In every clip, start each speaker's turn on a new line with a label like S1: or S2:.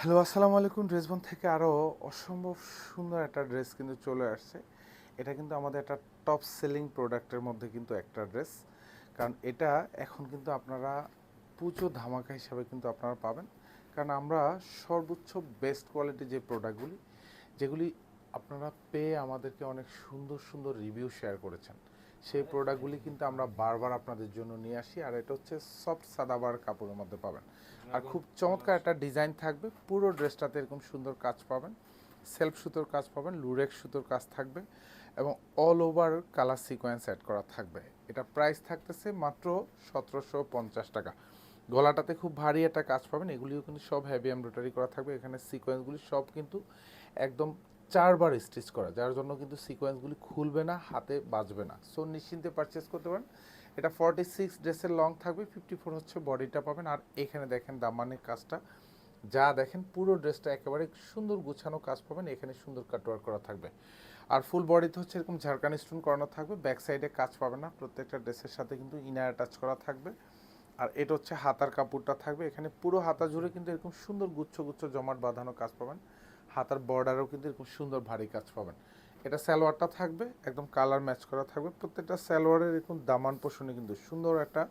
S1: Hello, আসসালামু আলাইকুম। ড্রেসবন থেকে আরও অসম্ভব সুন্দর একটা ড্রেস কিন্তু চলে আসছে। এটা কিন্তু আমাদের একটা টপ সেলিং প্রোডাক্টের মধ্যে কিন্তু একটা ড্রেস। কারণ এটা এখন কিন্তু আপনারা পুজো ধামাকা হিসাবে কিন্তু আপনারা পাবেন। কারণ আমরা সর্বোচ্চ বেস্ট কোয়ালিটির যে প্রোডাক্টগুলি, যেগুলি আপনারা পেয়ে আমাদেরকে অনেক সুন্দর সুন্দর রিভিউ শেয়ার করেছেন, সেই প্রোডাক্টগুলি কিন্তু আমরা বারবার আপনাদের জন্য নিয়ে আসি। আর এটা হচ্ছে সফট সাদাবার কাপড়ের মধ্যে পাবেন। আর খুব চমৎকার একটা ডিজাইন থাকবে। পুরো ড্রেসটাতে এরকম সুন্দর কাজ পাবেন, সেলফ সুতোর কাজ পাবেন, লুরেক্স সুতোর কাজ থাকবে এবং all over colour sequence add করা থাকবে। এটা প্রাইস থাকতেছে মাত্র 1750 টাকা। গলাটাতে খুব ভারী একটা কাজ পাবেন, এগুলিও কিন্তু সব হেভি এমব্রয়ডারি করা থাকবে। এখানে সিকোয়েন্সগুলি সব কিন্তু একদম 4বার স্টিচ করা, যার জন্য কিন্তু সিকোয়েন্সগুলি খুলবে না, হাতে বাজবে না। সো নিশ্চিন্তে পারচেস করতে পারেন। এটা 46 ড্রেসের লং থাকবে, 54 হচ্ছে বডিটা পাবেন। আর এখানে দেখেন দামানের কাজটা, যা দেখেন পুরো ড্রেসটা একেবারে সুন্দর গুছানো কাজ পাবেন। এখানে সুন্দর কাটওয়ার্ক করা থাকবে। আর ফুল বডিতে হচ্ছে এরকম ঝাড়খান স্টোন করানো থাকবে। ব্যাক সাইডে কাজ পাবেন না, প্রত্যেকটা ড্রেসের সাথে কিন্তু ইনার অ্যাটাচ করা থাকবে। আর এটা হচ্ছে হাতার কাপড়টা থাকবে। এখানে পুরো হাতা জুড়ে কিন্তু এরকম সুন্দর গুচ্ছ গুচ্ছ জমাট বাঁধানো কাজ পাবেন। হাতার বর্ডারেও কিন্তু এরকম সুন্দর ভারী কাজ পাবেন। এটা সালোয়ারটা থাকবে একদম কালার ম্যাচ করা থাকবে। প্রত্যেকটা সালোয়ারের এরকম দামান পোষণে কিন্তু সুন্দর একটা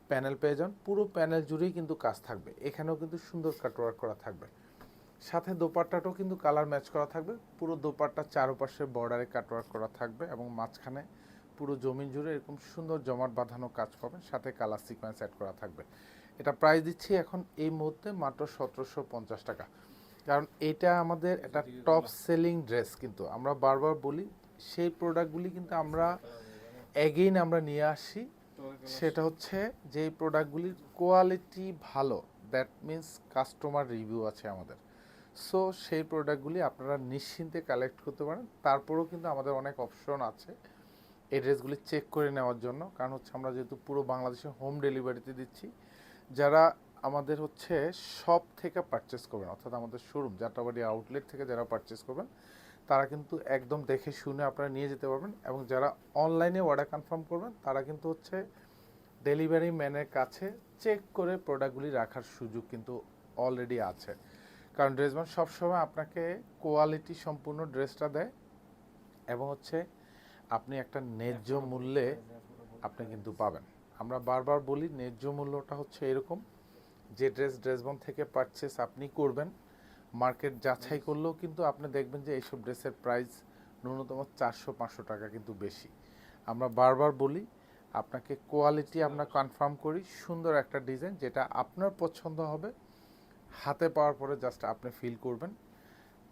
S1: প্যানেল পেয়ে যান। পুরো প্যানেল জুড়েই কিন্তু কাজ থাকবে। এখানেও কিন্তু সুন্দর কাটওয়ার্ক করা থাকবে। সাথে দোপাট্টাটাও কিন্তু কালার ম্যাচ করা থাকবে। পুরো দোপাট্টা চারপাশে বর্ডারে কাটওয়ার্ক করা থাকবে এবং মাঝখানে পুরো জমিন জুড়ে এরকম সুন্দর জমাট বাঁধানো কাজ পাবেন, সাথে কালার সিকোয়েন্স অ্যাড করা থাকবে। এটা প্রাইস দিচ্ছি এখন এই মুহূর্তে মাত্র 1750 টাকা। কারণ এটা আমাদের একটা টপ সেলিং ড্রেস, কিন্তু আমরা বারবার বলি সেই প্রোডাক্টগুলি কিন্তু আমরা অ্যাগেইন আমরা নিয়ে আসি। সেটা হচ্ছে যে প্রোডাক্টগুলির কোয়ালিটি ভালো, দ্যাট মিন্স কাস্টমার রিভিউ আছে আমাদের। সো সেই প্রোডাক্টগুলি আপনারা নিশ্চিন্তে কালেক্ট করতে পারেন। তারপরেও কিন্তু আমাদের অনেক অপশন আছে এই ড্রেসগুলি চেক করে নেওয়ার জন্য। কারণ হচ্ছে আমরা যেহেতু পুরো বাংলাদেশে হোম ডেলিভারিতে দিচ্ছি, যারা আমাদের হচ্ছে শপ থেকে পারচেস করবেন, অর্থাৎ আমাদের শোরুম যাত্রাবাড়ি আউটলেট থেকে যারা পারচেস করবেন, তারা কিন্তু একদম দেখে শুনে আপনারা নিয়ে যেতে পারবেন। এবং যারা অনলাইনে অর্ডার কনফার্ম করবেন, তারা কিন্তু হচ্ছে ডেলিভারি ম্যানের কাছে চেক করে প্রোডাক্টগুলি রাখার সুযোগ কিন্তু অলরেডি আছে। কারণ ড্রেসম্যান সবসময় আপনাকে কোয়ালিটি সম্পূর্ণ ড্রেসটা দেয় এবং হচ্ছে আপনি একটা ন্যায্য মূল্যে আপনি কিন্তু পাবেন। আমরা বারবার বলি ন্যায্য মূল্যটা হচ্ছে এরকম, যে ড্রেসবন থেকে পারচেস আপনি করবেন, মার্কেট যাচাই করলেও কিন্তু আপনি দেখবেন যে এইসব ড্রেসের প্রাইস ন্যূনতম 400-500 টাকা কিন্তু বেশি। আমরা বারবার বলি আপনাকে কোয়ালিটি আমরা কনফার্ম করি, সুন্দর একটা ডিজাইন যেটা আপনার পছন্দ হবে, হাতে পাওয়ার পরে জাস্ট আপনি ফিল করবেন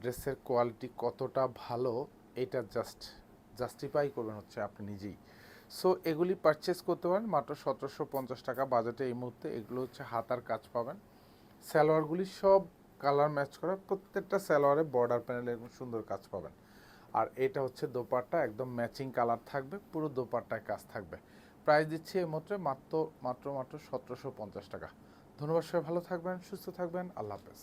S1: ড্রেসের কোয়ালিটি কতটা ভালো। এটা জাস্টিফাই করবেন হচ্ছে আপনি নিজেই। সো এগুলি পারচেস করতে পারেন মাত্র 1750 টাকা বাজেটে এই মুহূর্তে। এগুলো হচ্ছে হাতার কাজ পাবেন। সালোয়ারগুলি সব কালার ম্যাচ করা, প্রত্যেকটা সালোয়ারে বর্ডার প্যানেলে এরকম সুন্দর কাজ পাবেন। আর এটা হচ্ছে দোপাট্টা, একদম ম্যাচিং কালার থাকবে, পুরো দোপাট্টায় কাজ থাকবে। প্রাইস দিচ্ছি এই মুহূর্তে মাত্র মাত্র মাত্র 1750 টাকা। ধন্যবাদ, সবাই ভালো থাকবেন, সুস্থ থাকবেন, আল্লাহ হাফেজ।